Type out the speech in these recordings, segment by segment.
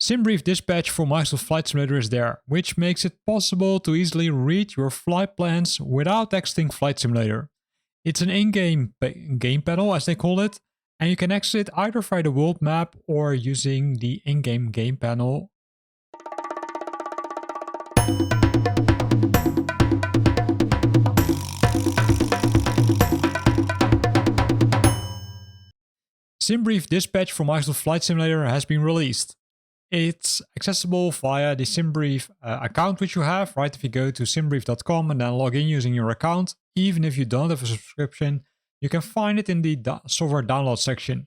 Simbrief Dispatch for Microsoft Flight Simulator is there, which makes it possible to easily read your flight plans without exiting Flight Simulator. It's an in-game game panel, as they call it, and you can access it either via the world map or using the in-game game panel. Simbrief Dispatch for Microsoft Flight Simulator has been released. It's accessible via the Simbrief account which you have, right? If you go to simbrief.com and then log in using your account, even if you don't have a subscription, you can find it in the software download section.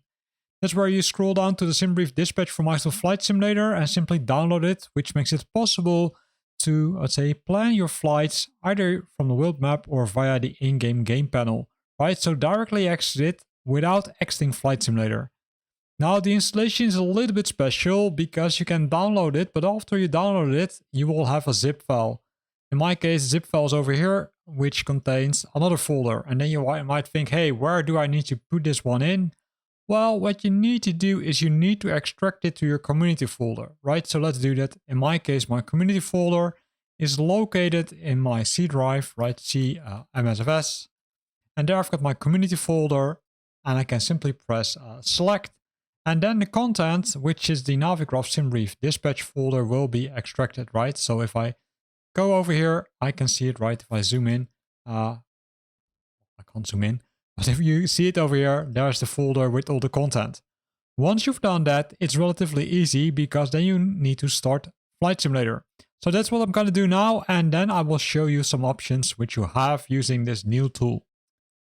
That's where you scroll down to the Simbrief Dispatch for Microsoft Flight Simulator and simply download it, which makes it possible to, let's say, plan your flights either from the world map or via the in-game game panel, right? So directly access it without exiting Flight Simulator. Now the installation is a little bit special because you can download it, but after you download it, you will have a zip file. In my case, zip file is over here, which contains another folder. And then you might think, hey, where do I need to put this one in? Well, what you need to do is you need to extract it to your community folder, right? So let's do that. In my case, my community folder is located in my C drive, right? C MSFS. And there I've got my community folder, and I can simply press select. And then the content, which is the Navigraph Simbrief Dispatch folder, will be extracted, right? So if I go over here, I can see it, right? If I zoom in, I can't zoom in, but if you see it over here, there's the folder with all the content. Once you've done that, it's relatively easy because then you need to start Flight Simulator. So that's what I'm going to do now, and then I will show you some options which you have using this new tool.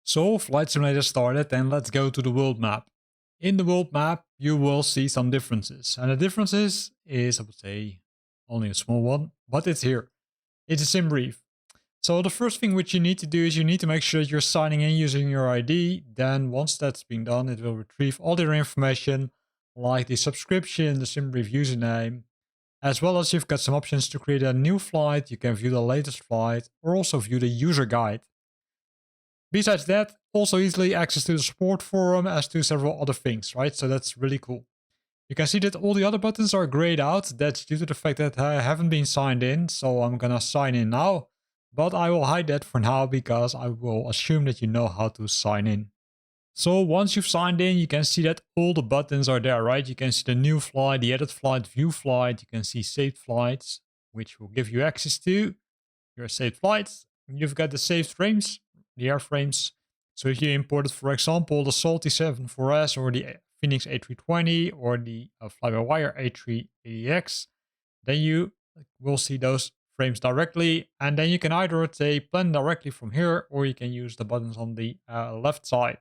So Flight Simulator started, and let's go to the world map. In the world map, you will see some differences. And the differences is, I would say, only a small one, but it's here. It's a Simbrief. So the first thing which you need to do is you need to make sure that you're signing in using your ID. Then once that's been done, it will retrieve all your information, like the subscription, the Simbrief username, as well as you've got some options to create a new flight. You can view the latest flight or also view the user guide. Besides that, also easily access to the support forum as to several other things, right? So that's really cool. You can see that all the other buttons are grayed out. That's due to the fact that I haven't been signed in, so I'm gonna sign in now. But I will hide that for now because I will assume that you know how to sign in. So once you've signed in, you can see that all the buttons are there, right? You can see the new flight, the edit flight, view flight. You can see saved flights, which will give you access to your saved flights. You've got the saved frames, the airframes. So if you imported, for example, the Salty 74S or the Phoenix A320 or the fly-by-wire A380X, then you will see those frames directly. And then you can either say plan directly from here, or you can use the buttons on the left side.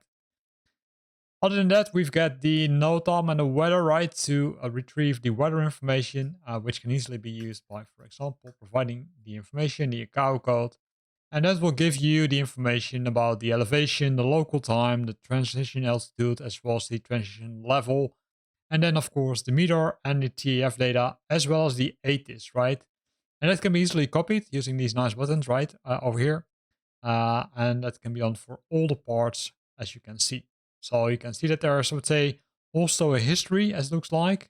Other than that, we've got the NOTAM and the weather, right, to retrieve the weather information, which can easily be used by, for example, providing the information, the ICAO code. And that will give you the information about the elevation, the local time, the transition altitude, as well as the transition level. And then, of course, the meter and the TAF data, as well as the ATIS, right? And that can be easily copied using these nice buttons, right, over here. And that can be done for all the parts, as you can see. So you can see that there is, I would say, also a history, as it looks like,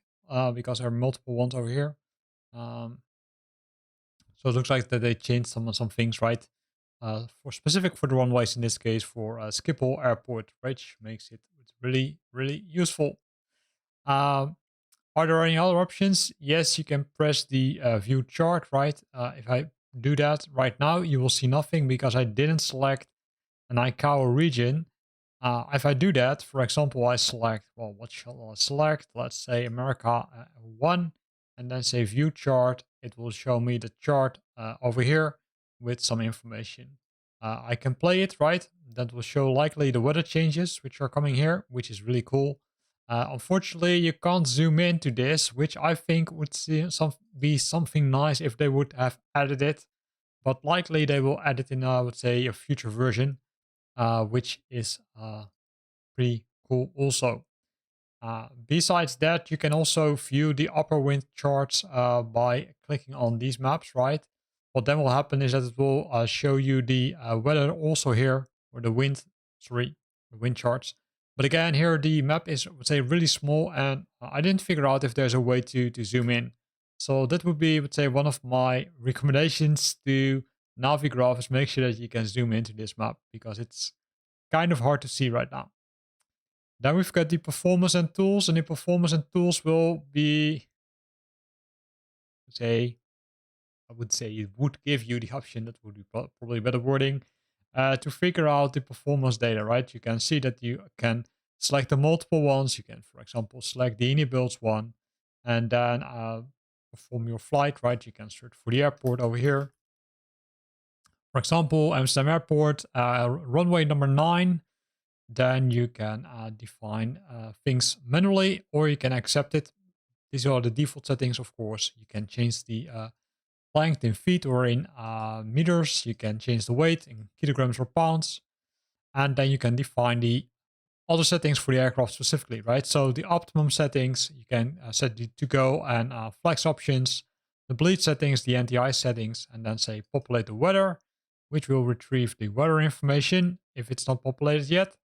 because there are multiple ones over here. So it looks like that they changed some things, right? For specific for the runways in this case for Schiphol Airport, which makes it really, really useful. Are there any other options? Yes, you can press the view chart, right? If I do that right now, you will see nothing because I didn't select an ICAO region. If I do that, for example, I select, well, what shall I select? Let's say America 1, and then say view chart. It will show me the chart over here with some information. I can play it, right? That will show likely the weather changes which are coming here, which is really cool. Unfortunately, you can't zoom into this, which I think would be something nice if they would have added it. But likely they will add it in, I would say, a future version, which is pretty cool also. Besides that, you can also view the upper wind charts by clicking on these maps, right? What then will happen is that it will show you the weather also here, or the wind charts. But again, here the map is, I would say, really small, and I didn't figure out if there's a way to zoom in. So that would be, I would say, one of my recommendations to Navigraph is make sure that you can zoom into this map because it's kind of hard to see right now. Then we've got the performance and tools, and the performance and tools will be, say, I would say it would give you the option, that would be probably better wording, to figure out the performance data, right? You can see that you can select the multiple ones. You can, for example, select the Builds one and then perform your flight, right? You can search for the airport over here. For example, Amsterdam Airport, runway number 9. Then you can define things manually, or you can accept it. These are the default settings, of course. You can change the length in feet or in meters. You can change the weight in kilograms or pounds. And then you can define the other settings for the aircraft specifically, right? So the optimum settings, you can set the to-go and flex options, the bleed settings, the anti-ice settings, and then say populate the weather, which will retrieve the weather information if it's not populated yet.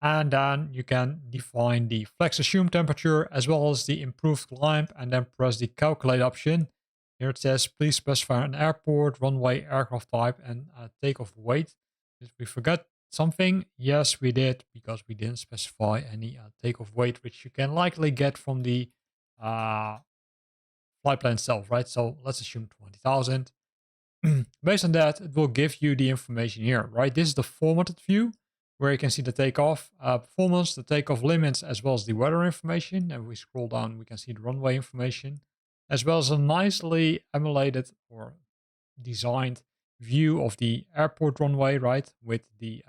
And then you can define the flex assume temperature as well as the improved climb, and then press the calculate option. Here it says, please specify an airport, runway, aircraft type, and takeoff weight. Did we forget something? Yes, we did, because we didn't specify any takeoff weight, which you can likely get from the flight plan itself, right? So let's assume 20,000. Based on that, it will give you the information here, right? This is the formatted view where you can see the takeoff performance, the takeoff limits, as well as the weather information. And we scroll down, we can see the runway information, as well as a nicely emulated or designed view of the airport runway, right? With the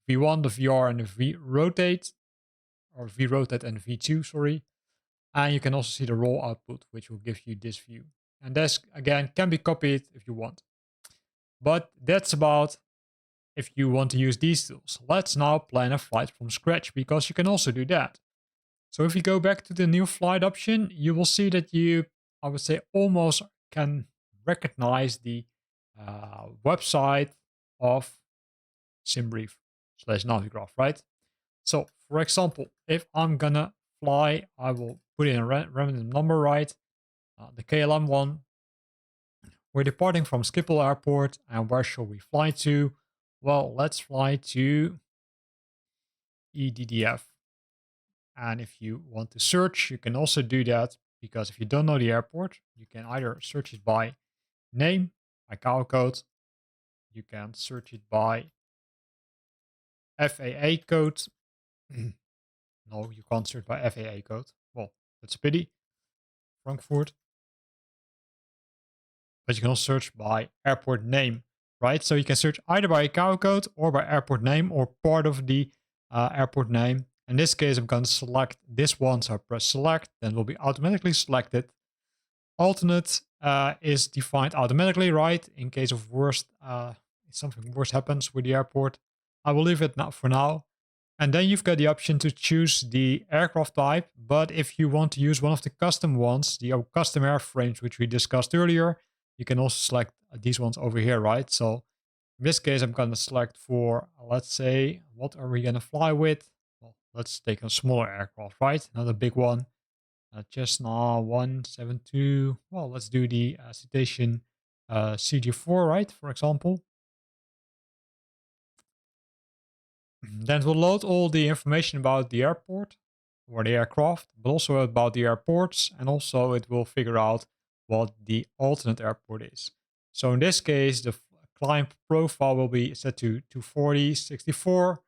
V1, the VR, and the V-rotate, or V-rotate and V2, sorry. And you can also see the raw output, which will give you this view. And this, again, can be copied if you want. But that's about if you want to use these tools. Let's now plan a flight from scratch, because you can also do that. So if you go back to the new flight option, you will see that you, I would say, almost can recognize the website of Simbrief/Navigraph, right? So for example, if I'm gonna fly, I will put in a random number, right? The KLM one. We're departing from Schiphol Airport, and where shall we fly to? Well, let's fly to EDDF. And if you want to search, you can also do that, because if you don't know the airport, you can either search it by name, ICAO code. You can search it by FAA code. No, you can't search by FAA code. Well, that's a pity. Frankfurt. But you can also search by airport name, right? So you can search either by ICAO code or by airport name or part of the airport name. In this case, I'm going to select this one. So I press select, then it will be automatically selected. Alternate is defined automatically, right? In case of worst, something worse happens with the airport. I will leave it now for now. And then you've got the option to choose the aircraft type. But if you want to use one of the custom ones, the custom airframes, which we discussed earlier, you can also select these ones over here, right? So in this case, I'm going to select for, let's say, what are we going to fly with? Well, let's take a smaller aircraft, right? Not a big one. Cessna 172. Well, let's do the Citation CG4, right? For example. Then it will load all the information about the airport or the aircraft, but also about the airports, and also it will figure out what the alternate airport is. So in this case, the climb profile will be set to 240, 64.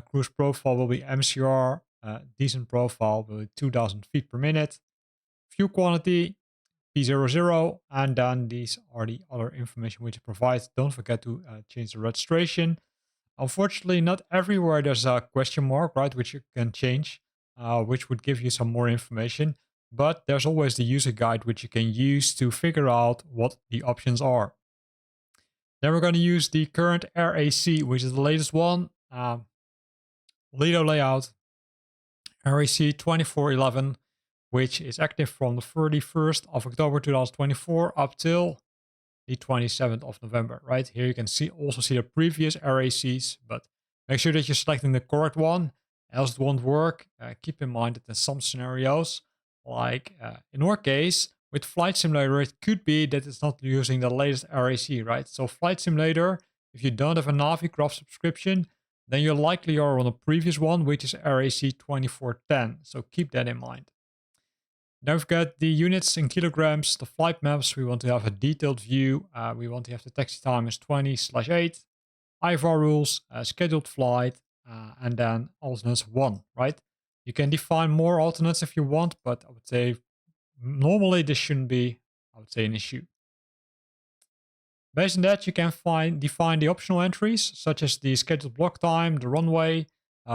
Cruise profile will be MCR. Descent profile will be 2000 feet per minute. Fuel quantity, P00, and then these are the other information which it provides. Don't forget to change the registration. Unfortunately, not everywhere there's a question mark, right, which you can change, which would give you some more information. But there's always the user guide, which you can use to figure out what the options are. Then we're going to use the current RAC, which is the latest one. Lido layout, RAC 2411, which is active from the 31st of October 2024 up till the 27th of November, right? Here you can also see the previous RACs, but make sure that you're selecting the correct one. else it won't work. Keep in mind that in some scenarios, like in our case, with Flight Simulator, it could be that it's not using the latest RAC, right? So Flight Simulator, if you don't have a Navicraft subscription, then you likely are on a previous one, which is RAC 2410. So keep that in mind. Don't forget the units in kilograms, the flight maps. We want to have a detailed view. We want to have the taxi time as 20/8. IFR rules, scheduled flight, and then alternates 1, right? You can define more alternates if you want, but I would say normally this shouldn't be, I would say, an issue. Based on that, you can define the optional entries, such as the scheduled block time, the runway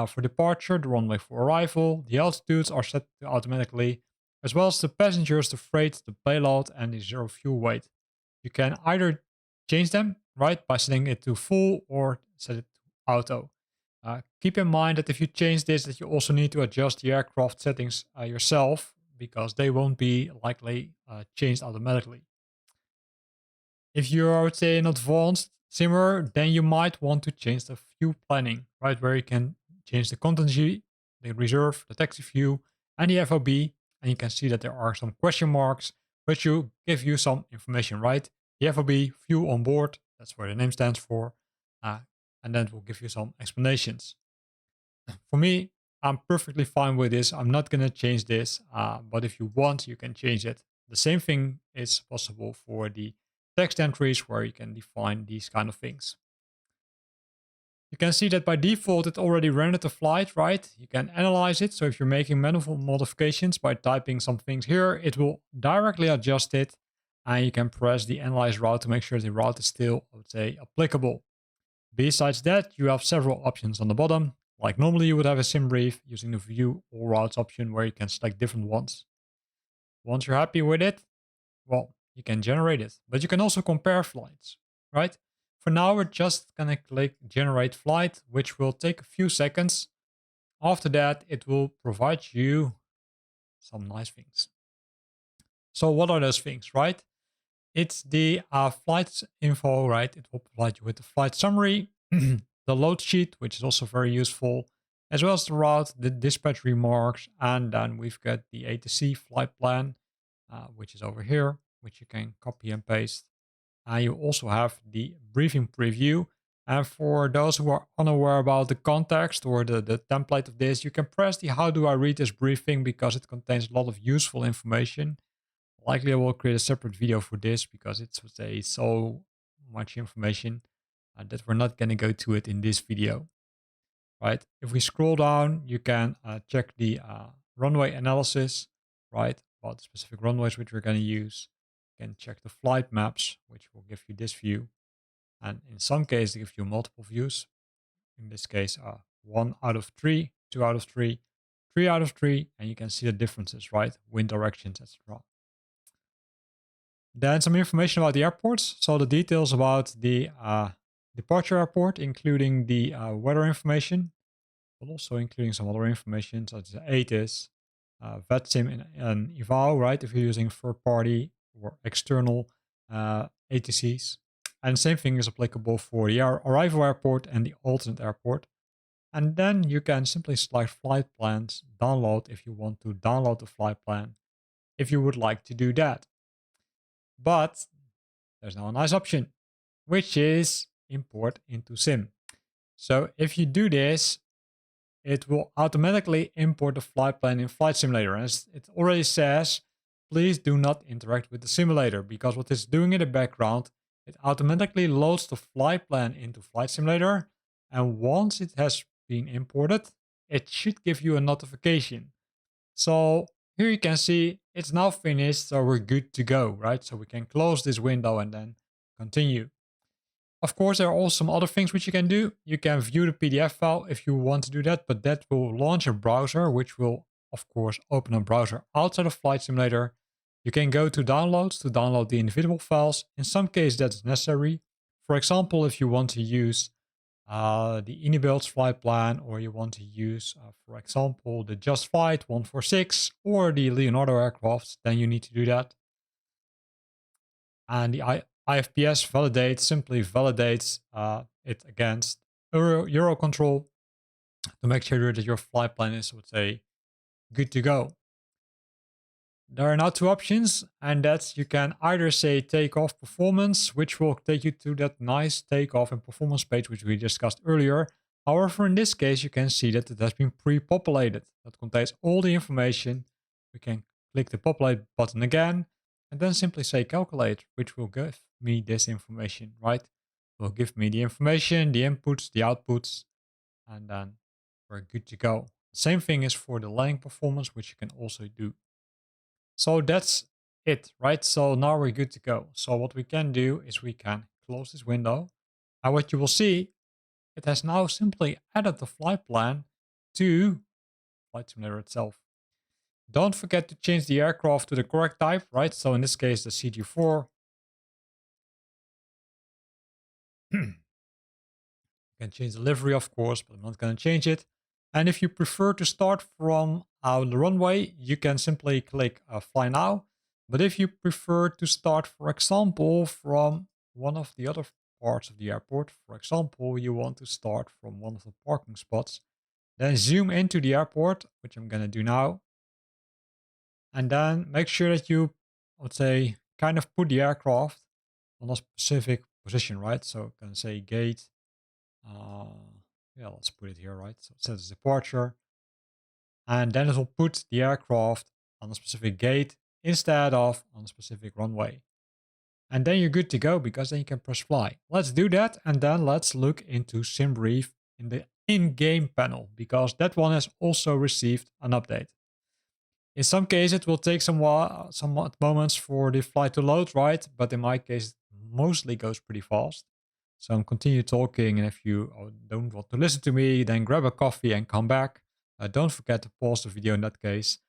for departure, the runway for arrival. The altitudes are set to automatically, as well as the passengers, the freight, the payload, and the zero fuel weight. You can either change them, right, by setting it to full or set it to auto. Keep in mind that if you change this, that you also need to adjust the aircraft settings yourself, because they won't be likely changed automatically. If you're, I would say, an advanced simmer, then you might want to change the fuel planning, right? Where you can change the contingency, the reserve, the taxi fuel, and the FOB. And you can see that there are some question marks, which will give you some information, right? The FOB, fuel on board, that's where the name stands for. And then it will give you some explanations. For me, I'm perfectly fine with this. I'm not going to change this. But if you want, you can change it. The same thing is possible for the text entries where you can define these kind of things. You can see that by default it already rendered the flight, right? You can analyze it. So if you're making manual modifications by typing some things here, it will directly adjust it. And you can press the analyze route to make sure the route is still, I would say, applicable. Besides that, you have several options on the bottom. Like normally you would have a Simbrief using the view all routes option where you can select different ones. Once you're happy with it, well, you can generate it, but you can also compare flights, right? For now, we're just gonna click generate flight, which will take a few seconds. After that, it will provide you some nice things. So what are those things, right? It's the flight info, right? It will provide you with the flight summary, the load sheet, which is also very useful, as well as the route, the dispatch remarks, and then we've got the A to C flight plan, which is over here, which you can copy and paste. And you also have the briefing preview. And for those who are unaware about the context or the template of this, you can press the how do I read this briefing because it contains a lot of useful information. Likely I will create a separate video for this because it's so much information that we're not going to go to it in this video. Right? If we scroll down, you can check the runway analysis, right? About the specific runways which we're going to use. You can check the flight maps, which will give you this view. And in some cases, they give you multiple views. In this case, 1 out of 3, 2 out of 3, 3 out of 3, and you can see the differences, right? Wind directions, etc. Then some information about the airports. So the details about the departure airport, including the weather information, but also including some other information such as ATIS, VetSim and eval, right? If you're using third party or external ATCs. And same thing is applicable for the arrival airport and the alternate airport. And then you can simply select flight plans, download if you want to download the flight plan, if you would like to do that. But there's now a nice option, which is import into Sim. So if you do this, it will automatically import the flight plan in Flight Simulator. As it already says, please do not interact with the simulator, because what it's doing in the background, it automatically loads the flight plan into Flight Simulator. And once it has been imported, it should give you a notification. So here you can see it's now finished, so we're good to go, right? So we can close this window and then continue. Of course, there are also some other things which you can do. You can view the PDF file if you want to do that, but that will launch a browser, which will, of course, open a browser outside of Flight Simulator. You can go to downloads to download the individual files. In some cases, that's necessary. For example, if you want to use the Unibuilds flight plan, or you want to use, for example, the Just Flight 146 or the Leonardo aircraft, then you need to do that. And the IFPS simply validates it against Eurocontrol. to make sure that your flight plan is, let's say, good to go. There are now two options, and that's you can either say takeoff performance, which will take you to that nice takeoff and performance page, which we discussed earlier. However, in this case, you can see that it has been pre-populated. That contains all the information. We can click the populate button again, and then simply say calculate, which will give me this information, right? It will give me the information, the inputs, the outputs, and then we're good to go. Same thing is for the landing performance, which you can also do. So that's it, right? So now we're good to go. So what we can do is we can close this window. And what you will see, it has now simply added the flight plan to Flight Simulator itself. Don't forget to change the aircraft to the correct type, right? So in this case, the CG4. You can change the livery, of course, but I'm not going to change it. And if you prefer to start from the runway, you can simply click Fly Now. But if you prefer to start, for example, from one of the other parts of the airport, for example, you want to start from one of the parking spots, then zoom into the airport, which I'm going to do now. And then make sure that you, let's say, kind of put the aircraft on a specific position, right? So I'm going to say gate. Yeah, let's put it here, right? So it says departure. And then it will put the aircraft on a specific gate instead of on a specific runway. And then you're good to go because then you can press fly. Let's do that. And then let's look into Simbrief in the in-game panel because that one has also received an update. In some cases, it will take some moments for the flight to load, right? But in my case, it mostly goes pretty fast. So I'm continue talking, and if you don't want to listen to me, then grab a coffee and come back. Don't forget to pause the video in that case.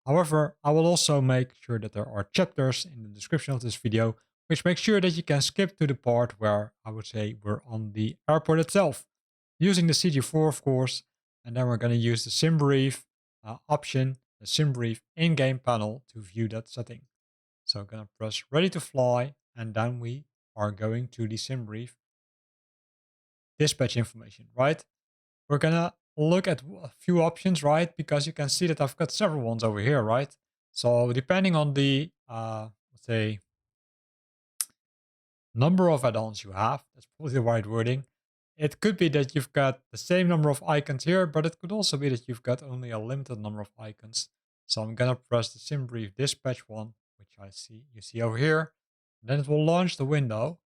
However, I will also make sure that there are chapters in the description of this video, which make sure that you can skip to the part where I would say we're on the airport itself, using the CG4, of course, and then we're going to use the Simbrief option, the Simbrief in-game panel to view that setting. So I'm going to press ready to fly, and then we are going to the Simbrief dispatch information, right? We're going to look at a few options, right? Because you can see that I've got several ones over here, right? So depending on the, let's say, number of add-ons you have, that's probably the right wording. It could be that you've got the same number of icons here, but it could also be that you've got only a limited number of icons. So I'm going to press the Simbrief Dispatch one, which you see over here. Then it will launch the window.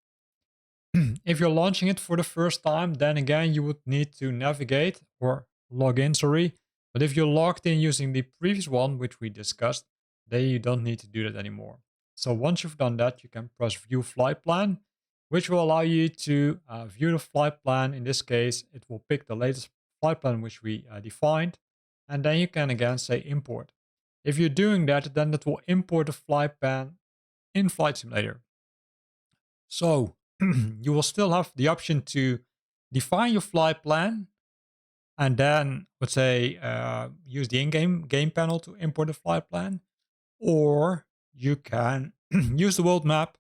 If you're launching it for the first time, then again, you would need to navigate or log in, sorry. But if you're logged in using the previous one, which we discussed, then you don't need to do that anymore. So once you've done that, you can press View Flight Plan, which will allow you to view the flight plan. In this case, it will pick the latest flight plan which we defined. And then you can again say Import. If you're doing that, then it will import the flight plan in Flight Simulator. So you will still have the option to define your flight plan and then, let's say, use the in-game panel to import the flight plan. Or you can use the world map,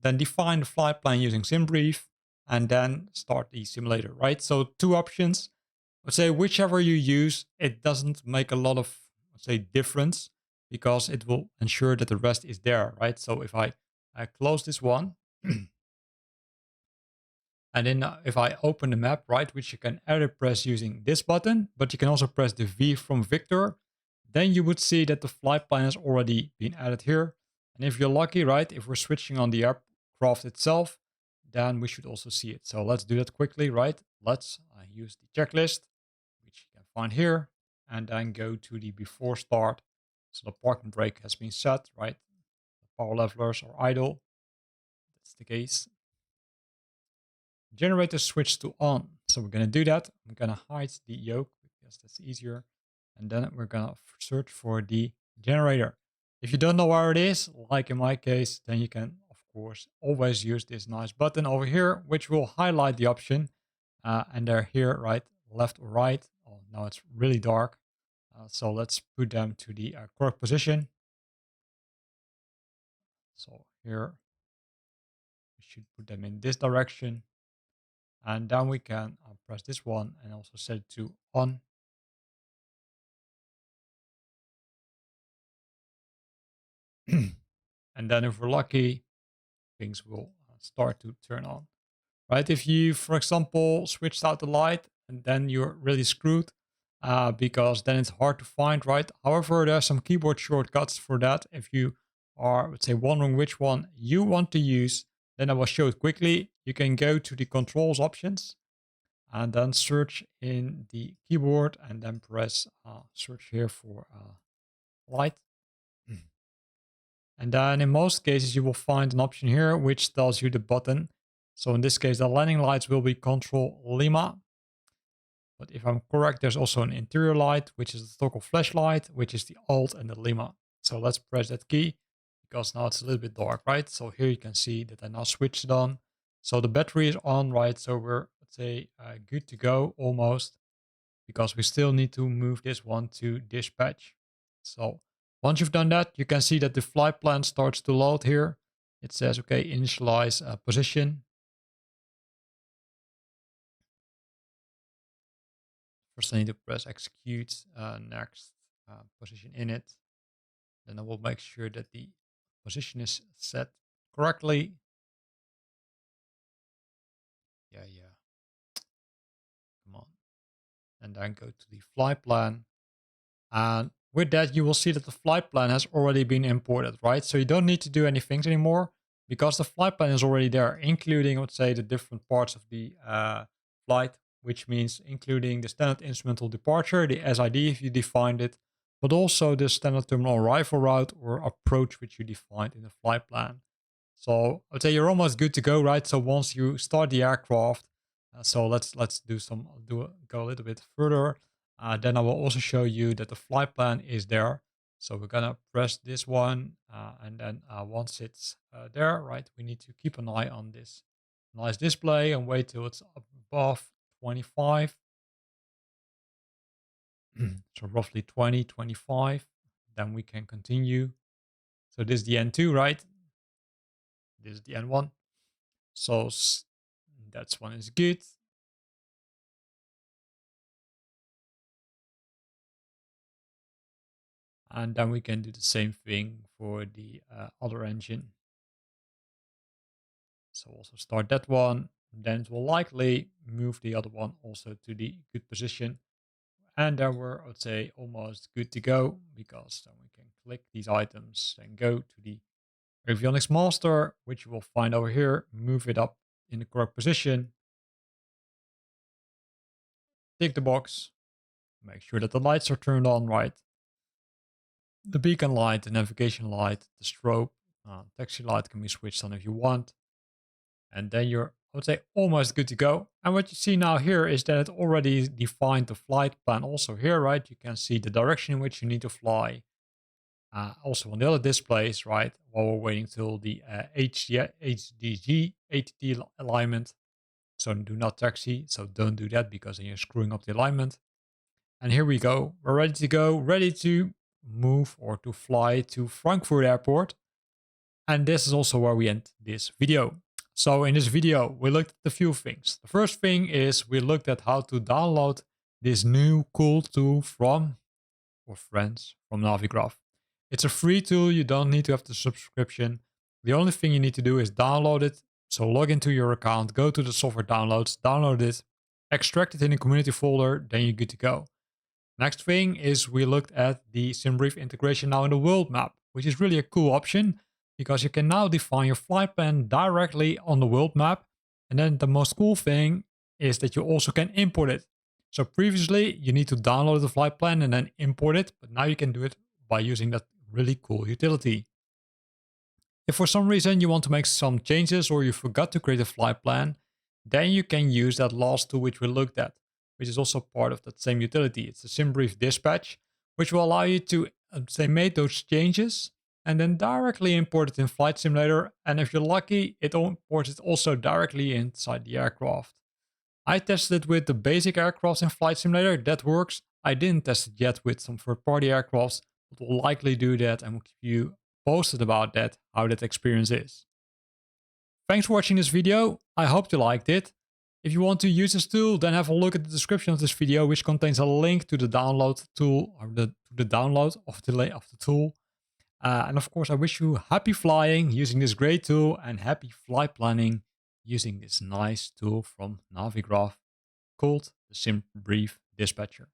then define the flight plan using Simbrief, and then start the simulator, right? So two options. Let's say whichever you use, it doesn't make a lot of, let's say, difference because it will ensure that the rest is there, right? So if I close this one, and then if I open the map, right, which you can either press using this button, but you can also press the V from Victor, then you would see that the flight plan has already been added here. And if you're lucky, right, if we're switching on the aircraft itself, then we should also see it. So let's do that quickly, right? Let's use the checklist, which you can find here, and then go to the before start. So the parking brake has been set, right? The power levelers are idle. That's the case. Generator switch to on. So we're going to do that. I'm going to hide the yoke because that's easier. And then we're going to search for the generator. If you don't know where it is, like in my case, then you can, of course, always use this nice button over here, which will highlight the option. And they're here, right, left or right. Oh, now it's really dark. So let's put them to the correct position. So here, we should put them in this direction. And then we can press this one and also set it to on. And then if we're lucky, things will start to turn on. Right? If you, for example, switched out the light, and then you're really screwed because then it's hard to find, right? However, there are some keyboard shortcuts for that. If you are, let's say, wondering which one you want to use, then I will show it quickly. You can go to the controls options and then search in the keyboard and then press search here for light. And then in most cases, you will find an option here which tells you the button. So in this case, the landing lights will be Control Lima. But if I'm correct, there's also an interior light, which is the toggle flashlight, which is the Alt and the Lima. So let's press that key because now it's a little bit dark, right? So here you can see that I now switched it on. So the battery is on, right? So we're, let's say, good to go almost, because we still need to move this one to dispatch. So once you've done that, you can see that the flight plan starts to load here. It says, okay, initialize position. First, I need to press execute, next position in it. Then I will make sure that the position is set correctly. Yeah. Come on. And then go to the flight plan. And with that, you will see that the flight plan has already been imported, right? So you don't need to do any things anymore because the flight plan is already there, including, let's say, the different parts of the flight, which means including the standard instrumental departure, the SID if you defined it, but also the standard terminal arrival route or approach which you defined in the flight plan. So I'd say you're almost good to go, right? So once you start the aircraft, so let's go a little bit further. Then I will also show you that the flight plan is there. So we're gonna press this one, and then once it's there, right, we need to keep an eye on this nice display and wait till it's above 25. So roughly 20, 25. Then we can continue. So this is the N2, right? This is the N1. So that one is good. And then we can do the same thing for the other engine. So also start that one. Then it will likely move the other one also to the good position. And then we're, I would say, almost good to go, because then we can click these items and go to the avionics master, which you will find over here, move it up in the correct position, tick the box, make sure that the lights are turned on right. The beacon light, the navigation light, the strobe, taxi light can be switched on if you want. And then you're, I would say, almost good to go. And what you see now here is that it already defined the flight plan also here, right? You can see the direction in which you need to fly. Also on the other displays, right? While we're waiting till the HDG ATT alignment. So do not taxi. So don't do that, because then you're screwing up the alignment. And here we go. We're ready to go, ready to move or to fly to Frankfurt Airport. And this is also where we end this video. So in this video, we looked at a few things. The first thing is we looked at how to download this new cool tool from our friends from Navigraph. It's a free tool. You don't need to have the subscription. The only thing you need to do is download it. So log into your account, go to the software downloads, download it, extract it in a community folder, then you're good to go. Next thing is we looked at the Simbrief integration now in the world map, which is really a cool option, because you can now define your flight plan directly on the world map. And then the most cool thing is that you also can import it. So previously you need to download the flight plan and then import it, but now you can do it by using that really cool utility. If for some reason you want to make some changes or you forgot to create a flight plan, then you can use that last tool which we looked at, which is also part of that same utility. It's the Simbrief Dispatch, which will allow you to say make those changes and then directly import it in Flight Simulator. And if you're lucky, it imports it also directly inside the aircraft. I tested it with the basic aircrafts in Flight Simulator. That works. I didn't test it yet with some third-party aircrafts, but we'll likely do that and we'll keep you posted about that, how that experience is. Thanks for watching this video. I hope you liked it. If you want to use this tool, then have a look at the description of this video, which contains a link to the download tool, or the download of the tool. And of course, I wish you happy flying using this great tool and happy flight planning using this nice tool from Navigraph called the Simbrief Dispatcher.